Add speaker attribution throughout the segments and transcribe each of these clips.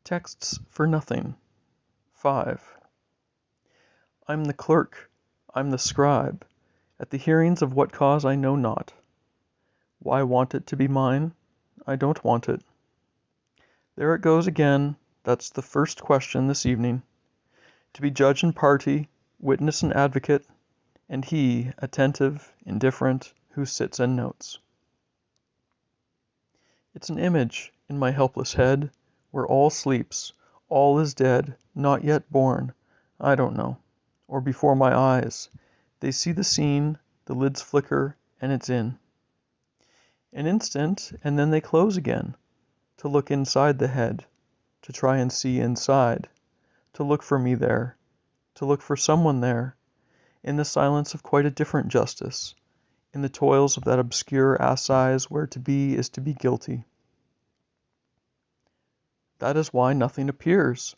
Speaker 1: Texts for Nothing. 5. I'm the clerk, I'm the scribe, at the hearings of what cause I know not. Why want it to be mine? I don't want it. There it goes again, that's the first question this evening. To be judge and party, witness and advocate, and he, attentive, indifferent, who sits and notes. It's an image in my helpless head, where all sleeps, all is dead, not yet born, I don't know, or before my eyes. They see the scene, the lids flicker, and it's in. An instant, and then they close again, to look inside the head, to try and see inside, to look for me there, to look for someone there, in the silence of quite a different justice, in the toils of that obscure assize where to be is to be guilty. That is why nothing appears.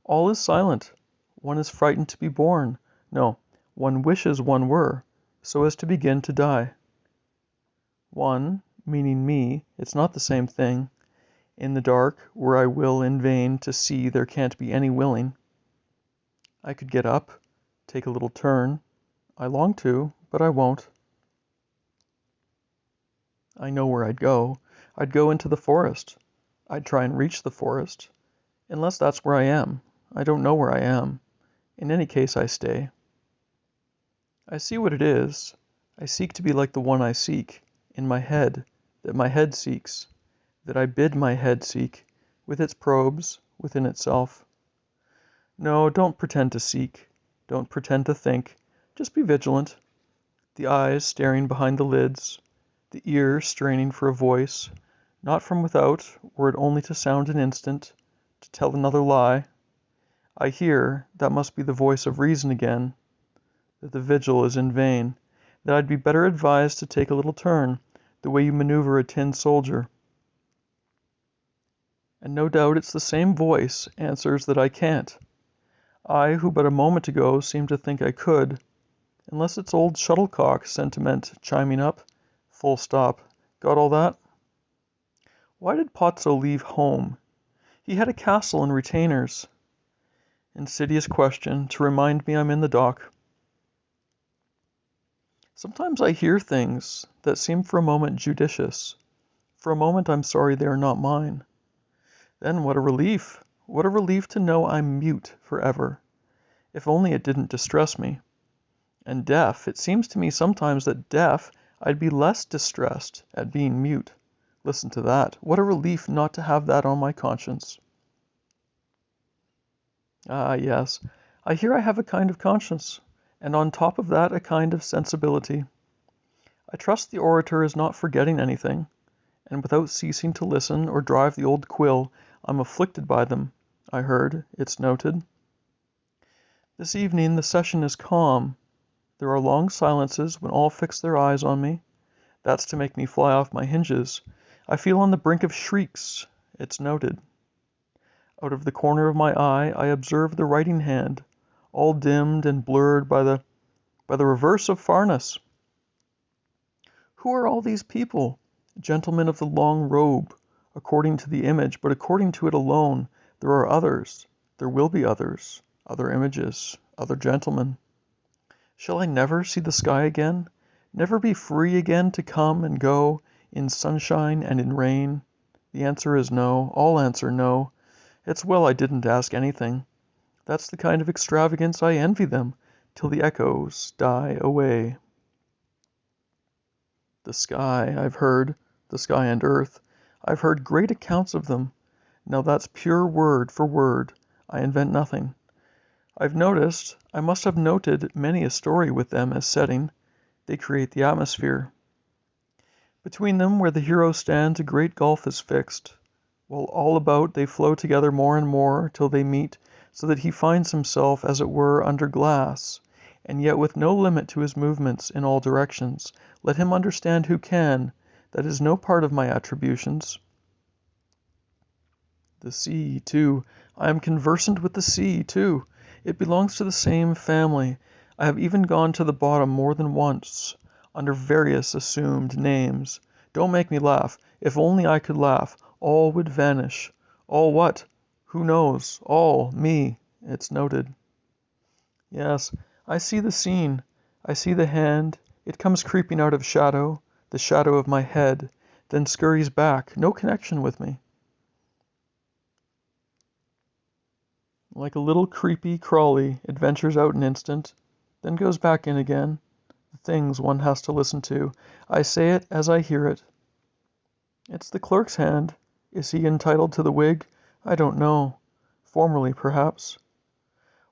Speaker 1: All is silent. One is frightened to be born. No, one wishes one were, so as to begin to die. One, meaning me, it's not the same thing. In the dark, where I will in vain to see there can't be any willing. I could get up, take a little turn. I long to, but I won't. I know where I'd go. I'd go into the forest. I'd try and reach the forest. Unless that's where I am. I don't know where I am. In any case, I stay. I see what it is. I seek to be like the one I seek, in my head, that my head seeks, that I bid my head seek, with its probes, within itself. No, don't pretend to seek. Don't pretend to think. Just be vigilant. The eyes staring behind the lids, the ears straining for a voice, not from without, were it only to sound an instant, to tell another lie. I hear, that must be the voice of reason again, that the vigil is in vain, that I'd be better advised to take a little turn, the way you maneuver a tin soldier. And no doubt it's the same voice answers that I can't. I, who but a moment ago seemed to think I could, unless it's old shuttlecock sentiment chiming up, full stop. Got all that? Why did Pozzo leave home? He had a castle and retainers. Insidious question, to remind me I'm in the dock. Sometimes I hear things that seem for a moment judicious. For a moment I'm sorry they are not mine. Then what a relief! What a relief to know I'm mute forever. If only it didn't distress me. And deaf, it seems to me sometimes that deaf I'd be less distressed at being mute. Listen to that. What a relief not to have that on my conscience. Ah, yes. I hear I have a kind of conscience, and on top of that a kind of sensibility. I trust the orator is not forgetting anything, and without ceasing to listen or drive the old quill, I'm afflicted by them, I heard, it's noted. This evening the session is calm. There are long silences when all fix their eyes on me. That's to make me fly off my hinges. I feel on the brink of shrieks, it's noted. Out of the corner of my eye I observe the writing hand, all dimmed and blurred by the reverse of Farness. Who are all these people? Gentlemen of the long robe, according to the image, but according to it alone, there are others, there will be others, other images, other gentlemen. Shall I never see the sky again? Never be free again to come and go, in sunshine and in rain? The answer is no, all answer no. It's well I didn't ask anything. That's the kind of extravagance I envy them, till the echoes die away. The sky, I've heard, the sky and earth, I've heard great accounts of them. Now that's pure word for word. I invent nothing. I've noticed, I must have noted many a story with them as setting. They create the atmosphere. Between them, where the hero stands, a great gulf is fixed, while all about they flow together more and more, till they meet, so that he finds himself, as it were, under glass, and yet with no limit to his movements in all directions. Let him understand who can. That is no part of my attributions. The sea, too. I am conversant with the sea, too. It belongs to the same family. I have even gone to the bottom more than once, under various assumed names. Don't make me laugh. If only I could laugh, all would vanish. All what? Who knows? All, me, it's noted. Yes, I see the scene. I see the hand. It comes creeping out of shadow, the shadow of my head, then scurries back, no connection with me. Like a little creepy crawly, it ventures out an instant, then goes back in again. The things one has to listen to. I say it as I hear it. It's the clerk's hand. Is he entitled to the wig? I don't know. Formerly, perhaps.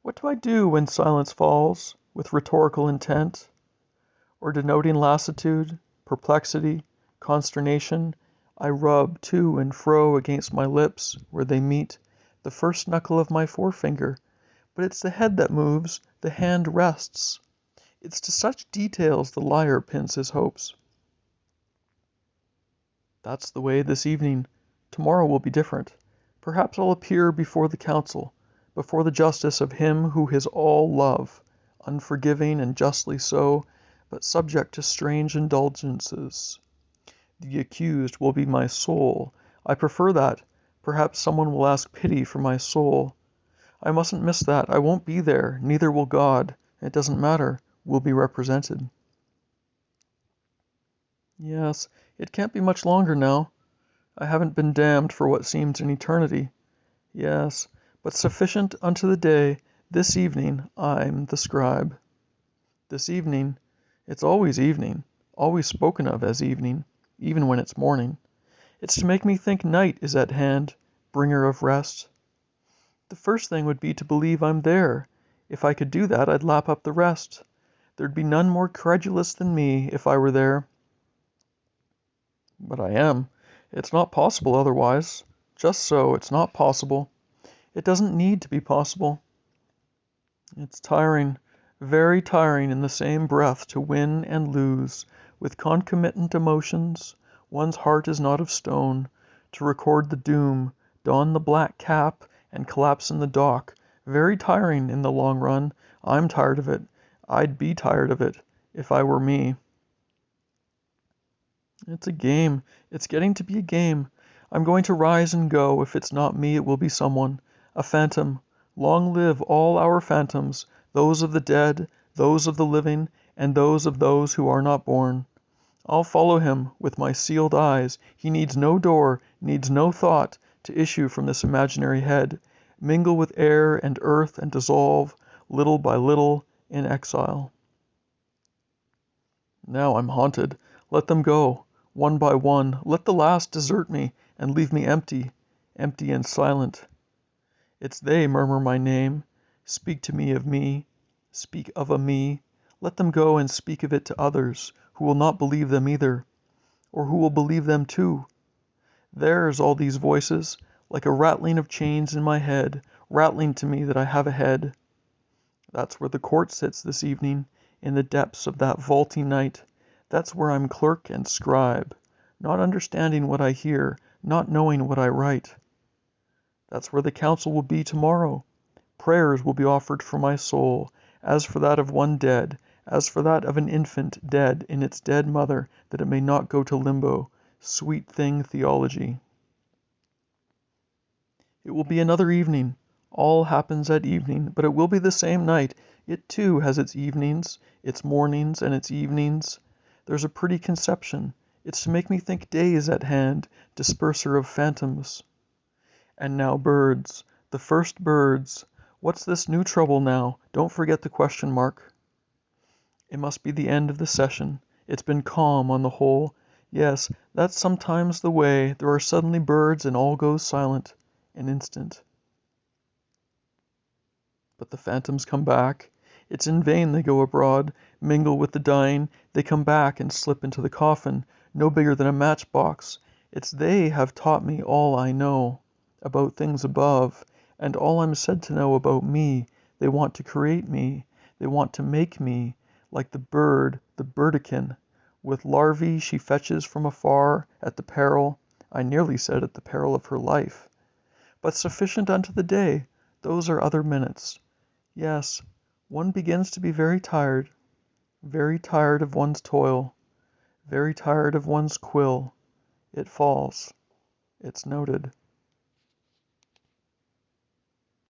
Speaker 1: What do I do when silence falls, with rhetorical intent, or denoting lassitude, perplexity, consternation? I rub to and fro against my lips, where they meet, the first knuckle of my forefinger, but it's the head that moves, the hand rests. It's to such details the liar pins his hopes. That's the way this evening. Tomorrow will be different. Perhaps I'll appear before the council, before the justice of him who is all love, unforgiving and justly so, but subject to strange indulgences. The accused will be my soul. I prefer that. Perhaps someone will ask pity for my soul. I mustn't miss that. I won't be there, neither will God. It doesn't matter. We'll be represented. Yes, it can't be much longer now. I haven't been damned for what seems an eternity. Yes, but sufficient unto the day. This evening I'm the scribe. This evening, it's always evening, always spoken of as evening, even when it's morning. It's to make me think night is at hand, bringer of rest. The first thing would be to believe I'm there. If I could do that, I'd lap up the rest. There'd be none more credulous than me if I were there. But I am. It's not possible otherwise. Just so, it's not possible. It doesn't need to be possible. It's tiring, very tiring in the same breath to win and lose, with concomitant emotions. One's heart is not of stone. To record the doom, don the black cap, and collapse in the dock. Very tiring in the long run. I'm tired of it. I'd be tired of it, if I were me. It's a game. It's getting to be a game. I'm going to rise and go. If it's not me, it will be someone. A phantom. Long live all our phantoms, those of the dead, those of the living, and those of those who are not born. I'll follow him with my sealed eyes. He needs no door, needs no thought, to issue from this imaginary head, mingle with air and earth and dissolve, little by little, in exile. Now I'm haunted. Let them go. One by one, let the last desert me, and leave me empty, empty and silent. It's they murmur my name, speak to me, speak of a me. Let them go and speak of it to others, who will not believe them either, or who will believe them too. There's all these voices, like a rattling of chains in my head, rattling to me that I have a head. That's where the court sits this evening, in the depths of that vaulty night. That's where I'm clerk and scribe, not understanding what I hear, not knowing what I write. That's where the council will be tomorrow. Prayers will be offered for my soul, as for that of one dead, as for that of an infant dead in its dead mother, that it may not go to limbo. Sweet thing theology. It will be another evening. All happens at evening, but it will be the same night. It too has its evenings, its mornings, and its evenings. There's a pretty conception. It's to make me think day is at hand, disperser of phantoms. And now birds, the first birds. What's this new trouble now? Don't forget the question mark. It must be the end of the session. It's been calm on the whole. Yes, that's sometimes the way. There are suddenly birds and all goes silent. An instant. But the phantoms come back. It's in vain they go abroad, mingle with the dying. They come back and slip into the coffin, no bigger than a matchbox. It's they have taught me all I know about things above, and all I'm said to know about me. They want to create me. They want to make me, like the bird, the birdican. With larvae she fetches from afar, at the peril, I nearly said at the peril of her life. But sufficient unto the day, those are other minutes. Yes, one begins to be very tired of one's toil, very tired of one's quill. It falls. It's noted.